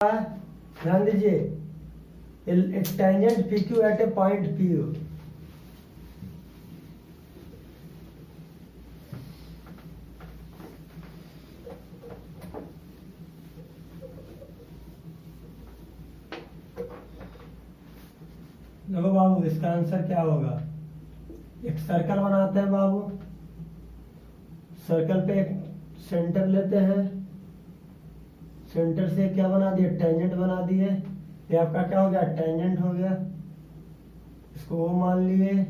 ध्यान दीजिए, tangent P Q eight ए point P U. देखो बाबू, इसका आंसर क्या होगा? एक सर्कल बनाते हैं बाबू, सर्कल पे एक सेंटर लेते हैं, सेंटर से क्या बना दिए? टेंजेंट बना दिए। ये आपका क्या हो गया? टेंजेंट हो गया। इसको वो मान लिए,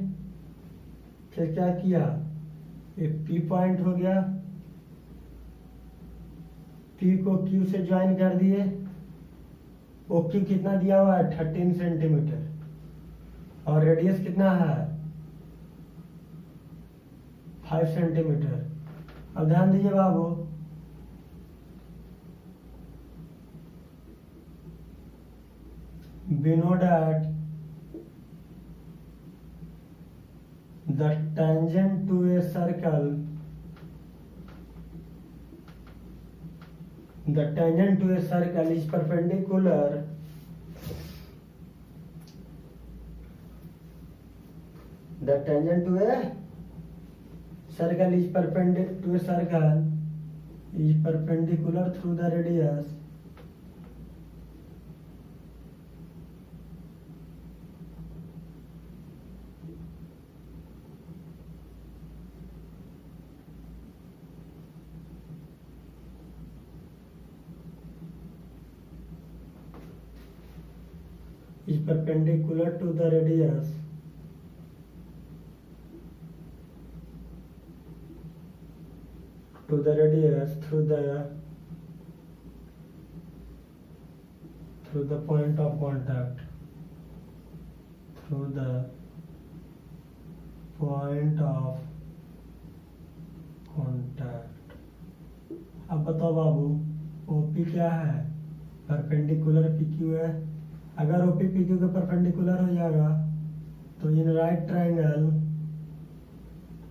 फिर क्या किया? ये पी पॉइंट हो गया, पी को क्यू से ज्वाइन कर दिए। ओ क्यू कितना दिया हुआ है? 13 सेंटीमीटर, और रेडियस कितना है? 5 सेंटीमीटर। अब ध्यान दीजिए बाबू, we know that the tangent to a circle is perpendicular through the radius through the point of contact, अब बताओ बाबू, ओपी क्या है? परपेंडिकुलर पीक्यू है। अगर ओपी पीक्यू के परपेंडिकुलर हो जाएगा तो इन right triangle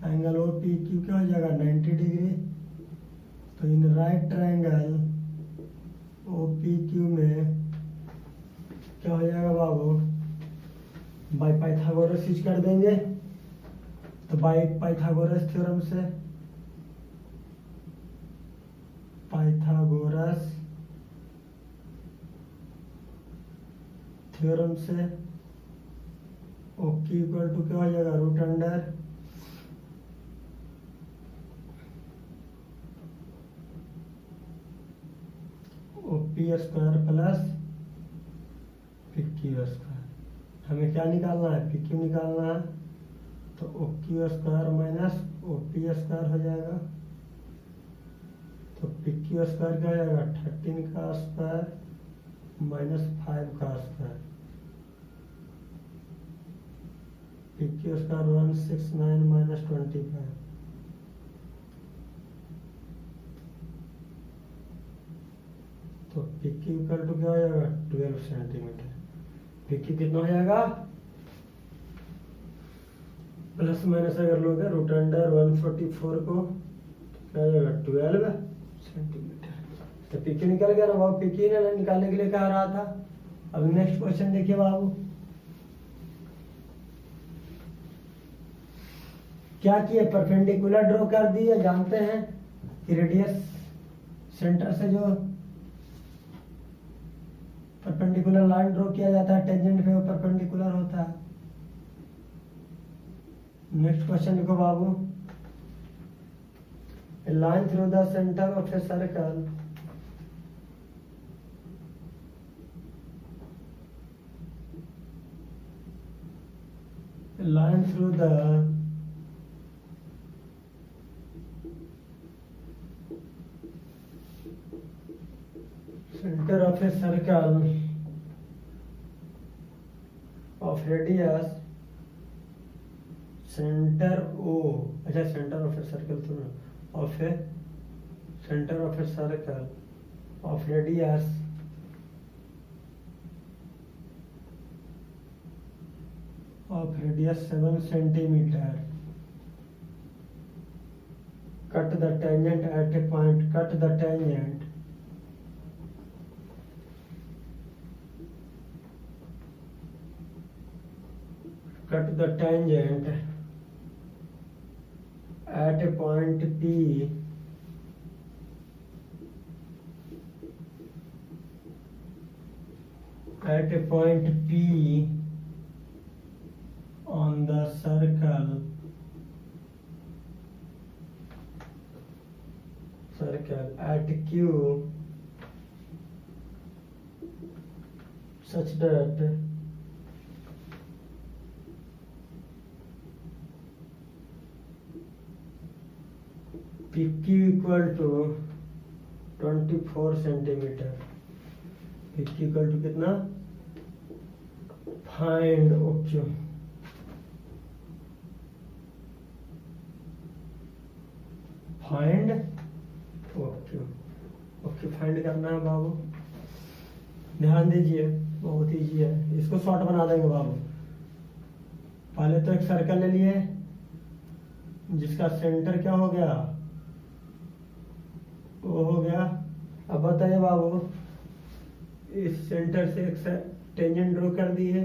angle OP Q क्या हो जाएगा? 90 डिग्री। तो इन राइट ट्रायंगल ओपी क्यू में क्या हो जाएगा बाबू? बाय पाइथागोरस यूज कर देंगे। तो बाय पाइथागोरस थ्योरम से ओके इक्वल टू क्या हो जाएगा? Root under OP square plus PQ square. हमें क्या निकालना है? PQ निकालना है। तो OQ square minus OP square हो जाएगा। तो PQ स्क्वायर क्या हो जाएगा? 13 का स्क्वायर माइनस 5 का स्क्वायर। PQ square 169 minus 25। तो PQ इक्वल टू क्या हो जाएगा? 12 सेंटीमीटर। PQ कितना हो जाएगा? प्लस माइनस अगर लोगे रूट अंडर 144 को क्या हो जाएगा? 12 सेंटीमीटर। तो PQ निकल गया ना बाबू, PQ ने निकालने के लिए कह रहा था। अब नेक्स्ट क्वेश्चन देखिए बाबू, क्या किए? परपेंडिकुलर ड्रॉ कर दिए। जानते हैं कि रेडियस सेंटर से जो परपेंडिकुलर लाइन ड्रॉ किया जाता है टेंजेंट पे, वो परपेंडिकुलर होता है। नेक्स्ट क्वेश्चन देखो बाबू, a line through the center of a circle center of a circle of radius center O, अच्छा center of a circle तो of a center of a circle of radius 7 centimeter. Cut the tangent at a point. Cut the tangent cut the tangent at a point P on the circle at Q such that PQ equal to 24 centimetre. PQ equal to कितना? Find OQ। Find OQ। OQ find करना है बाबू, ध्यान दीजिए, बहुत easy है, इसको short बना देंगे बाबू। पहले तो एक सर्कल ले लिए जिसका सेंटर क्या हो गया, वो हो गया। अब बताइए बाबू, इस सेंटर से एक टेंजेंट ड्रॉ कर दिए,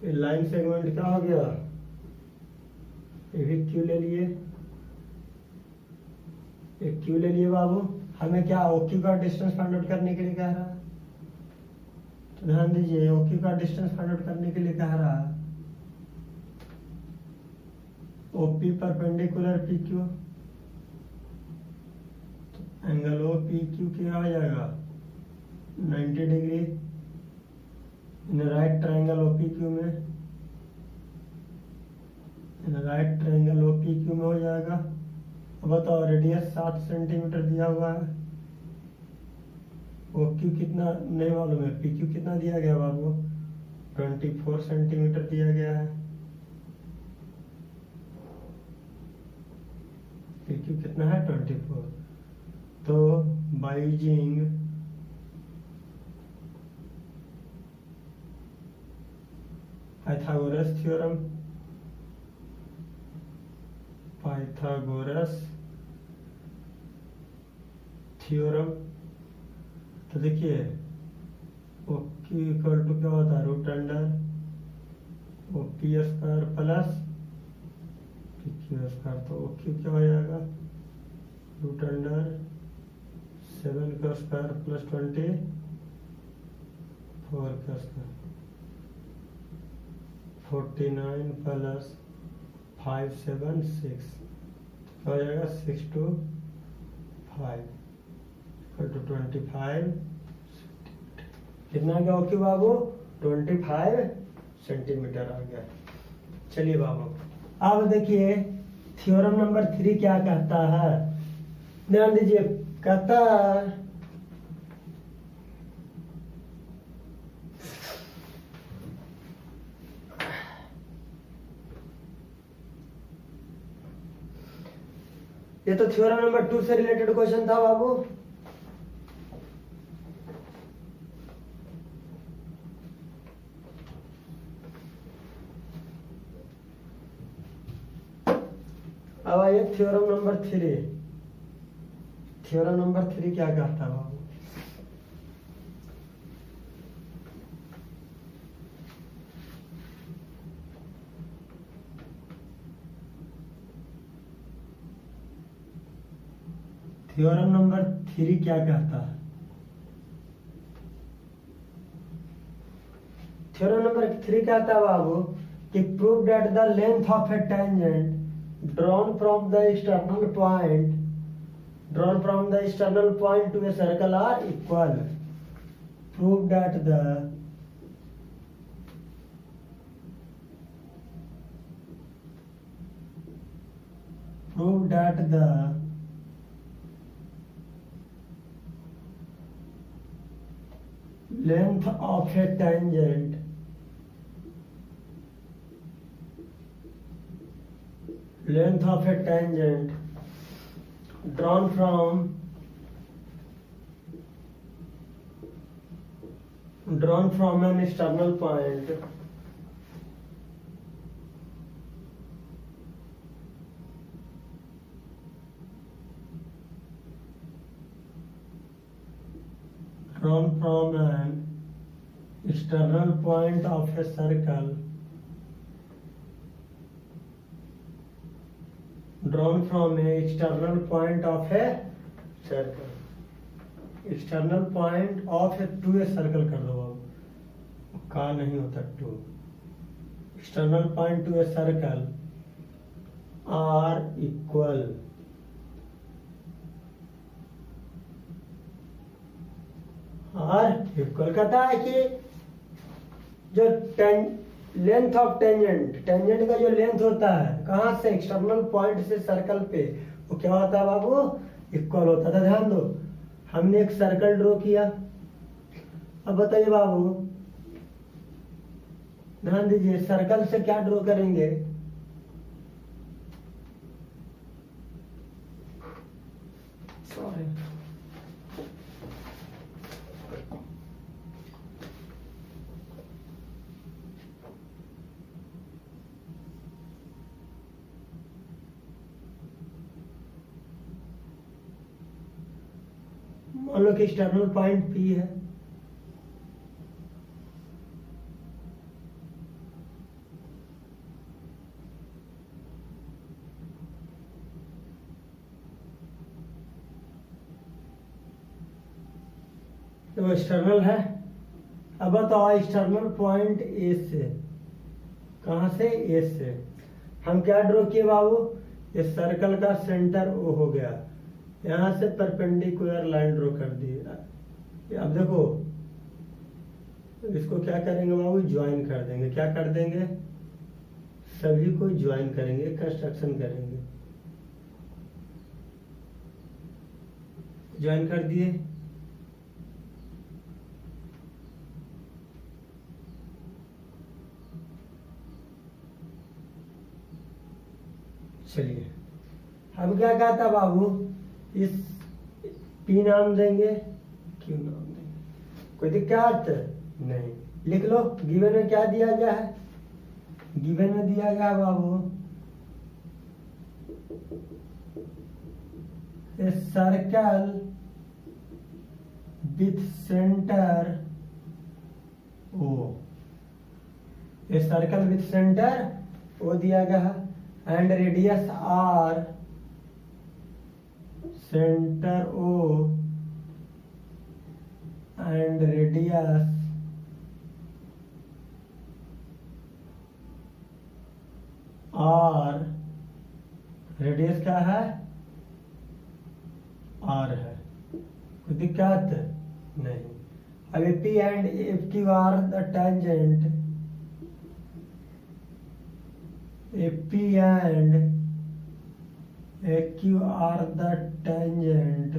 लाइन सेगमेंट क्या हो गया, ये भी क्यू ले लिए, एक क्यू ले लिए बाबू। हमें क्या OQ का डिस्टेंस फाइंड आउट करने के लिए कह रहा है, तो ध्यान दीजिए, OQ का डिस्टेंस फाइंड आउट करने के लिए कह रहा है OP perpendicular PQ, angle OPQ क्या हो जाएगा 90 degree in right triangle OPQ में, इन राइट ट्रायंगल OPQ में हो जाएगा। अब बताओ, रेडियस 7 सेंटीमीटर दिया हुआ है, OQ कितना नहीं मालूम है, PQ कितना दिया गया बाबू 24 सेंटीमीटर दिया गया है। PQ कितना है 24। तो बाय यूजिंग पाइथागोरस थ्योरम, तो देखिए OQ इक्वल टू क्या होता है, root under OP square plus PQ square, तो OQ क्या हो जाएगा रूट अंडर 7 का स्क्वायर प्लस 24 का स्क्वायर, 49 प्लस 5 7 6, क्या हो जाएगा 6 to 5 इक्वल टू 25। कितना गया OQ बाबू 25 सेंटीमीटर आ गया। चलिए बाबू, अब देखिए थ्योरम नंबर 3 क्या कहता है, ध्यान दीजिए, कहता ये तो थ्योरम नंबर 2 से रिलेटेड क्वेश्चन था बाबू। अब आइए थ्योरम नंबर 3। थ्योरम नंबर 3 क्या कहता है बाबू, थ्योरम नंबर 3 क्या कहता है, थ्योरम नंबर 3 कहता है बाबू कि prove that the length of A tangent drawn from the external point to a circle are equal. Prove that the length of a tangent drawn from an external point of a circle drawn from a external point of a circle, external point of a to a circle कर दो बाबू, का नहीं होता to, external point to a circle are equal, कहता है कि जो length of tangent, tangent का जो लेंथ होता है कहाँ से, एक्सटर्नल पॉइंट से सर्कल पे, वो क्या होता है बाबू, इक्वल होता था। ध्यान दो, हमने एक सर्कल ड्रॉ किया, अब बताइए बाबू, ध्यान दीजिए, सर्कल से क्या ड्रॉ करेंगे, सॉरी मान लो कि एक्सटर्नल पॉइंट पी है, तो एक्सटर्नल है। अब बताओ एक्सटर्नल पॉइंट ए से, कहां से, ए से हम क्या ड्रॉ किए बाबू, इस सर्कल का सेंटर ओ हो गया, यहां से परपेंडिकुलर लाइन ड्रॉ कर दी। अब देखो इसको क्या करेंगे बाबू, ज्वाइन कर देंगे, क्या कर देंगे, सभी को ज्वाइन करेंगे, कंस्ट्रक्शन करेंगे, ज्वाइन कर दिए। चलिए अब क्या कहा था बाबू, इस पी नाम देंगे, क्यू नाम देंगे, कोई दिक्कत नहीं, लिख लो। गिवन में क्या दिया गया है, गिवन में दिया गया बाबू a circle with centre O, a circle with centre O दिया गया है, and radius R, centre O and radius R, radius क्या है, आर है, कोई दिक्कत नहीं। अब P and F Q are the tangent, AP and AQ are the tangent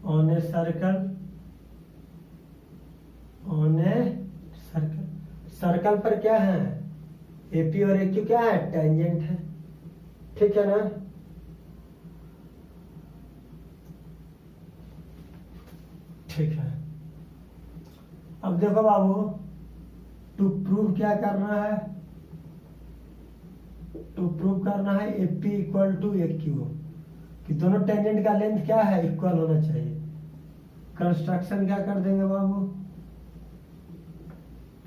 on a circle, on a circle, circle पर क्या है, AP और AQ क्या है, टेंजेंट है, ठीक है ना। ठीक है, अब देखो बाबू, टू प्रूव क्या करना है, टू प्रूव करना है AP इक्वल टू AQ, कि दोनों टेंजेंट का लेंथ क्या है, इक्वल होना चाहिए। कंस्ट्रक्शन क्या कर देंगे बाबू,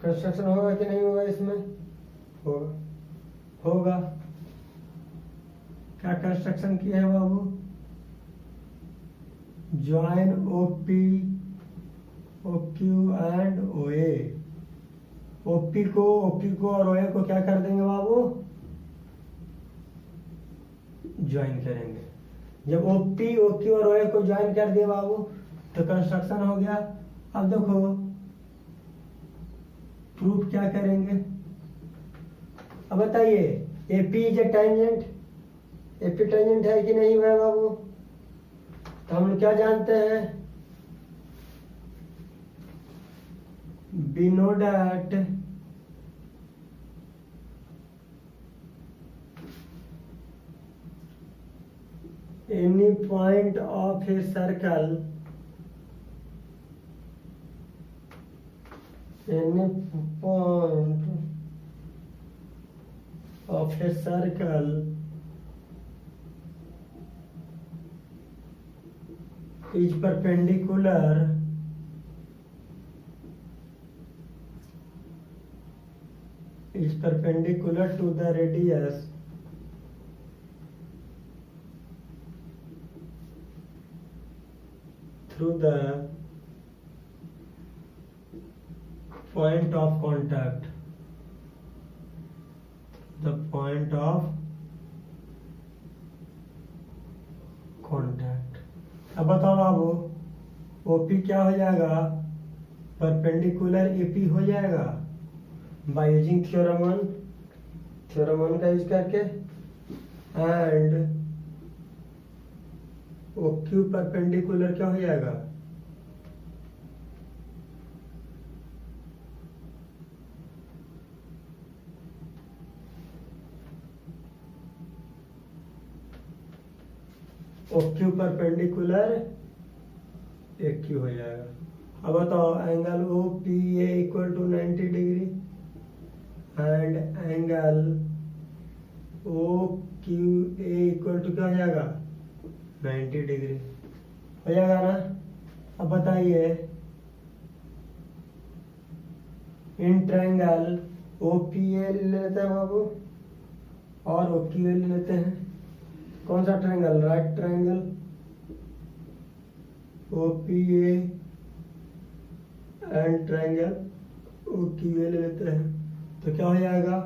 कंस्ट्रक्शन होगा कि नहीं होगा, इसमें होगा, होगा। क्या कंस्ट्रक्शन किया है बाबू, join OP OQ and OA, OP को और OA को क्या कर देंगे बाबू, ज्वाइन करेंगे। जब OP OQ और OA को ज्वाइन कर दिए बाबू तो कंस्ट्रक्शन हो गया। अब देखो प्रूफ क्या करेंगे, अब बताइए AP is a tangent, AP tangent है कि नहीं है बाबू, तो हम लोग क्या जानते हैं, we know that any point of a circle, any point of a circle is perpendicular is perpendicular to the radius through the point of contact, the point of contact। अब बताओ बाबू, OP क्या हो जाएगा, परपेंडिकुलर AP हो जाएगा by using theorem 1 का use करके, and OQ perpendicular क्या हो जाएगा, OQ परपेंडिकुलर AQ हो जाएगा। अब बताओ angle OPA equal to 90 degree and angle OQA equal to क्या हो जाएगा, 90 डिग्री हो जाएगा ना। अब बताइए इन ट्रायंगल OPA ले लेते हैं बाबू और OQA ले लेते हैं। कौन सा triangle, right triangle OPA and triangle OQA ले लेते हैं। तो क्या हो जाएगा,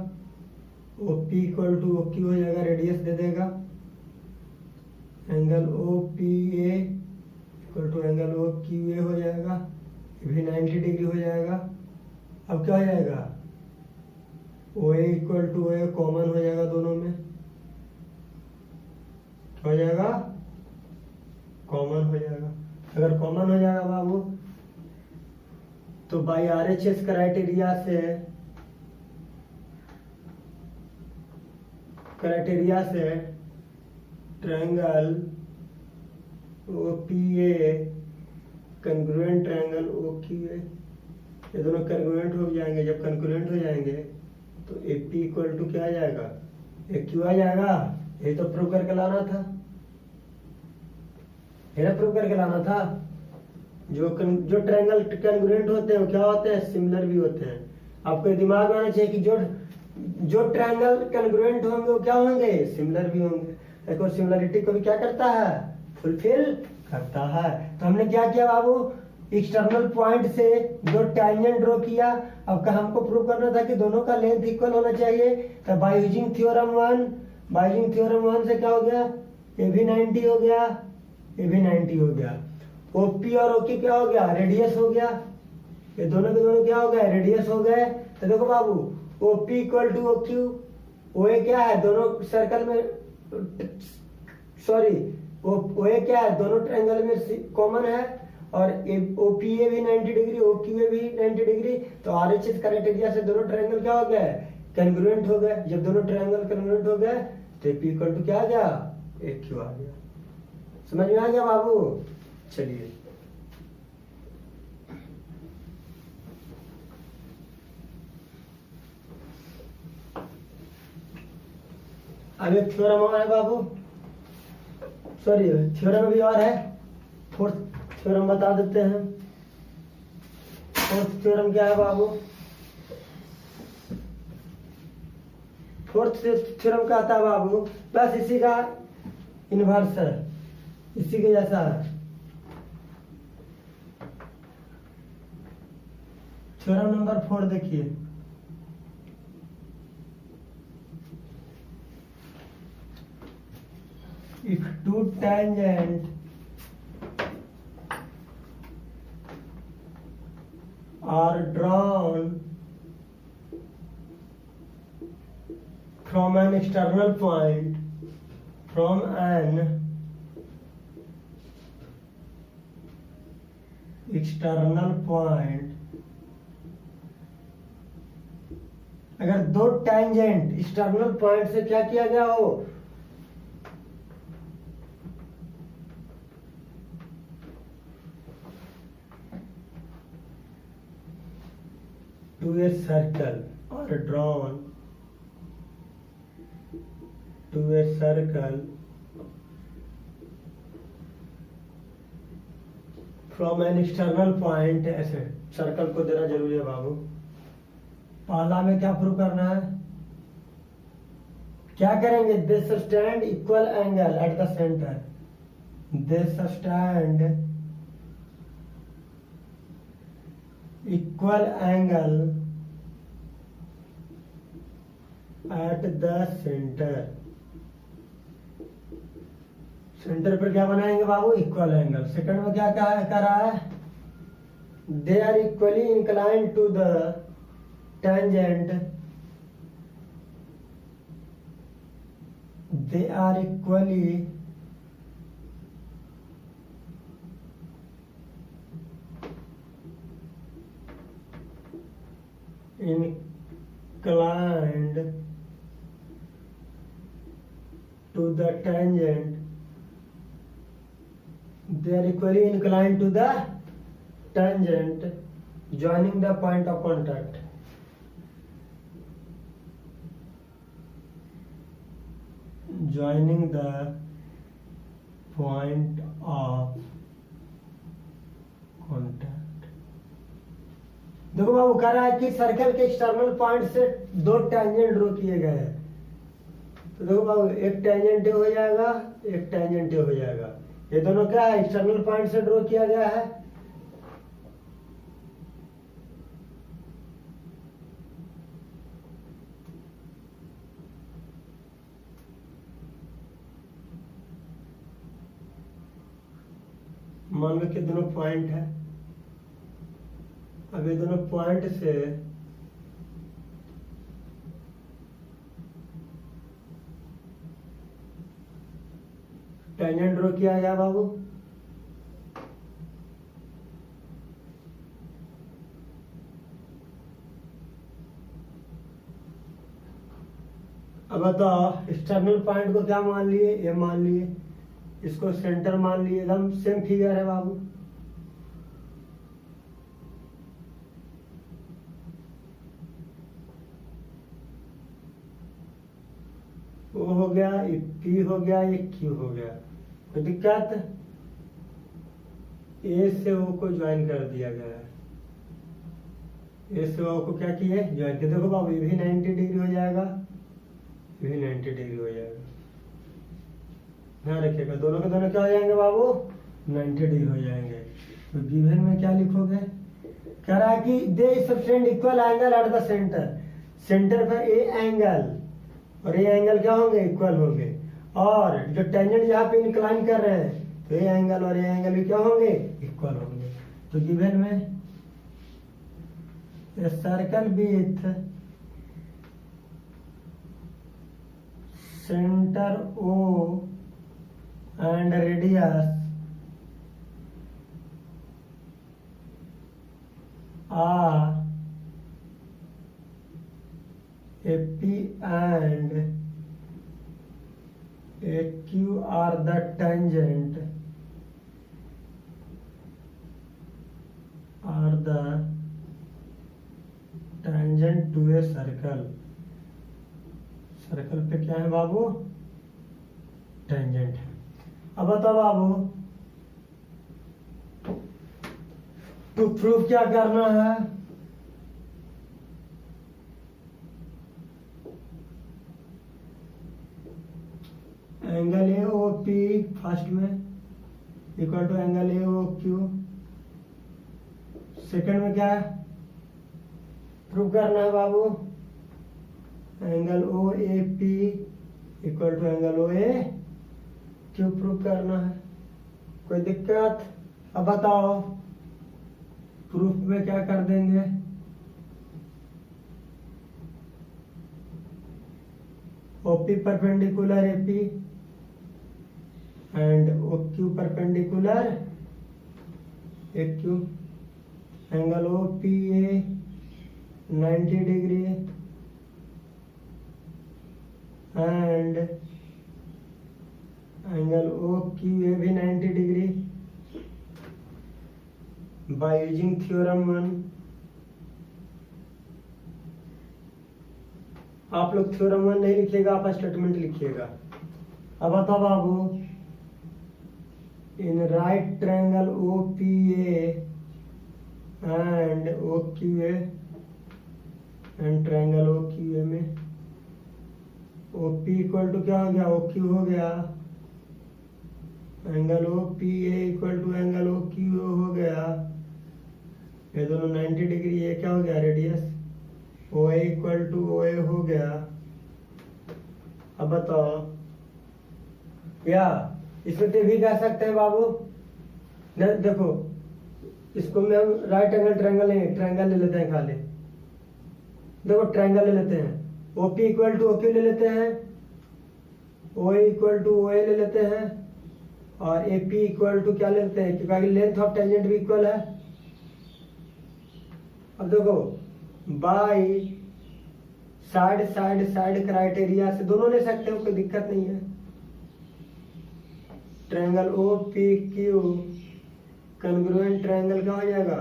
OP इक्वल टू OQ हो जाएगा, रेडियस दे देगा, angle OPA equal to angle OQA हो जाएगा, ये भी 90 डिग्री हो जाएगा। अब क्या हो जाएगा, OA equal to OA common हो जाएगा दोनों में, क्या हो जाएगा, कॉमन हो जाएगा। अगर कॉमन हो जाएगा बाबू तो बाई RHS क्राइटेरिया से triangle OPA congruent triangle OQA, ये दोनों कंग्रुएंट हो जाएंगे। जब कंग्रुएंट हो जाएंगे तो AP इक्वल टू क्या आ जाएगा, AQ आ जाएगा। ये तो प्रूव करके लाना था, प्रूव करके लाना था। जो ट्रायंगल कंग्रुएंट होते हैं वो क्या होते हैं, सिमिलर भी होते हैं। आपको दिमाग में आना चाहिए कि जो ट्रायंगल कंग्रुएंट होंगे वो क्या होंगे, सिमिलर भी होंगे। एक और सिमिलरिटी को भी क्या करता है, फुलफिल करता है। तो हमने क्या किया बाबू, एक्सटर्नल पॉइंट से दो टैंजेंट ड्रॉ किया। अब हमको प्रूव करना था कि दोनों का लेंथ इक्वल होना चाहिए। तो बाय यूजिंग थ्योरम 1 से क्या हो गया, ये भी 90 हो गया, ये भी 90 हो गया। OP और OQ क्या हो गया, रेडियस हो गया। ये दोनों के दोनों क्या हो गए, रेडियस हो गए। तो देखो बाबू OP equal to OQ, OA क्या है, दोनों सर्कल में सॉरी OA क्या है, दोनों ट्रायंगल में कॉमन है। और OPA भी 90 डिग्री, OQA भी 90 डिग्री। तो RHS क्राइटेरिया से दोनों ट्रायंगल क्या हो गए, कंग्रुएंट हो गए। जब दोनों ट्रायंगल कंग्रुएंट हो गए तो AP इक्वल टू क्या आ गया, AQ आ गया। समझ में आ गया बाबू। चलिए अब एक थ्योरम और है बाबू, सॉरी थ्योरम भी और है। फोर्थ थ्योरम बता देते हैं। फोर्थ थ्योरम क्या है बाबू, फोर्थ थ्योरम क्या आता है बाबू, बस इसी का इनवर्स है, इसी के जैसा है। थ्योरम नंबर 4 देखिए, if two tangent are drawn from an external point, अगर दो टैंजेंट एक्सटर्नल पॉइंट से क्या किया गया हो, to a circle or drawn to a circle from an external point, ऐसे सर्कल को देना जरूरी है बाबू, पहला में क्या प्रूव करना है, क्या करेंगे, they subtend equal angle at the centre, they subtend equal angle at the centre. Centre पर क्या बनाएंगे बाबू, इक्वल एंगल। सेकंड में क्या कह रहा है, they are equally incline to the tangent, they are equally inclined to the tangent, they are equally inclined to the tangent joining the point of contact, joining the point of contact। देखो बाबू कह रहा है कि circle के external point से दो tangent draw किए गए हैं, तो देखो बाबू एक टेंजेंट हो जाएगा, एक टेंजेंट हो जाएगा, ये दोनों क्या है, एक्सटर्नल पॉइंट से ड्रॉ किया गया है। मान लो कि दोनों पॉइंट है, अब ये दोनों पॉइंट से टेंजेंट ड्रॉ किया गया बाबू। अब बताओ एक्सटर्नल पॉइंट को क्या मान लिए, ये मान लिए, इसको सेंटर मान लिए, एकदम सेम फिगर है बाबू। वो हो गया, एक पी हो गया, एक क्यू हो गया, कोई दिक्कत, ए से ओ को ज्वाइन कर दिया गया है, ए से ओ को क्या किए, ज्वाइन किया। देखो बाबू ये भी 90 डिग्री हो जाएगा, ये भी 90 डिग्री हो जाएगा, ध्यान रखिएगा, दोनों के दोनों क्या हो जाएंगे बाबू, 90 डिग्री हो जाएंगे। तो गिवन में क्या लिखोगे, कह रहा है कि they subtend equal angle at the centre, centre पर ए एंगल और ये एंगल क्या होंगे, इक्वल होंगे, और जो टेंजेंट यहाँ पे इंक्लाइन कर रहे हैं तो ये एंगल और ये एंगल भी क्या होंगे, इक्वल होंगे। तो गिवन में a circle with centre O and radius R AP and AQ are the tangent to a circle। Circle पे क्या है बाबू, टेंजेंट है। अब बताओ बाबू टू प्रूफ क्या करना है, angle A O P first में equal to angle A O Q, second में क्या है प्रूव करना है बाबू, angle O A P equal to angle O A Q prove करना है। कोई दिक्कत, अब बताओ प्रूफ में क्या कर देंगे, OP perpendicular AP and OQ perpendicular AQ, angle OPA 90 degree and angle OQA भी 90 डिग्री बाय यूजिंग थ्योरम 1। आप लोग थ्योरम 1 नहीं लिखिएगा, आप स्टेटमेंट लिखिएगा। अब बताओ बाबू in right triangle OPA and OQA and triangle O Q A में ओ पी इक्वल टू क्या हो गया, ओ क्यू हो गया, angle O P A equal to angle O Q हो गया, ये दोनों 90 डिग्री, ये क्या हो गया रेडियस, ओ ए इक्वल टू ओ ए हो गया। अब बताओ क्या इसमें तो भी कह सकते हैं बाबू, देखो इसको में हम राइट एंगल ट्रायंगल लेंगे, ट्रायंगल ले लेते हैं खाली, देखो ट्रायंगल ले लेते हैं, ओपी इक्वल टू ओक्यू ले लेते हैं, ओ इक्वल टू ओ ले लेते हैं, और ए पी इक्वल टू क्या लेते हैं, क्योंकि लेंथ ऑफ टेंजेंट भी इक्वल है। अब देखो by side side side criteria से दोनों ले सकते हो, कोई दिक्कत नहीं है। Triangle O P Q congruent triangle क्या हो जाएगा,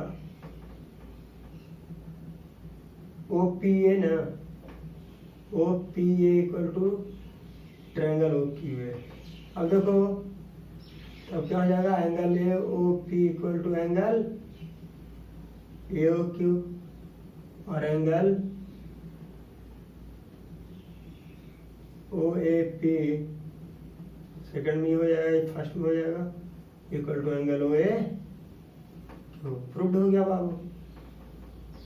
ओ पी ए ना, O P A equal to triangle O Q A. अब देखो अब क्या हो जाएगा, angle A O P equal to angle A O Q, और angle O A P second में हो जाएगा, फर्स्ट में हो जाएगा, equal to angle O A Q. Proved हो गया बाबू।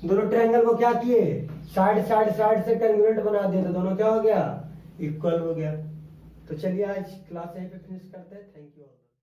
दोनों ट्रायंगल को क्या किए, साइड साइड साइड से कॉन्ग्रुएंट बना दिए, तो दोनों क्या हो गया, इक्वल हो गया। तो चलिए आज क्लास यहीं पे फिनिश करते हैं। Thank you.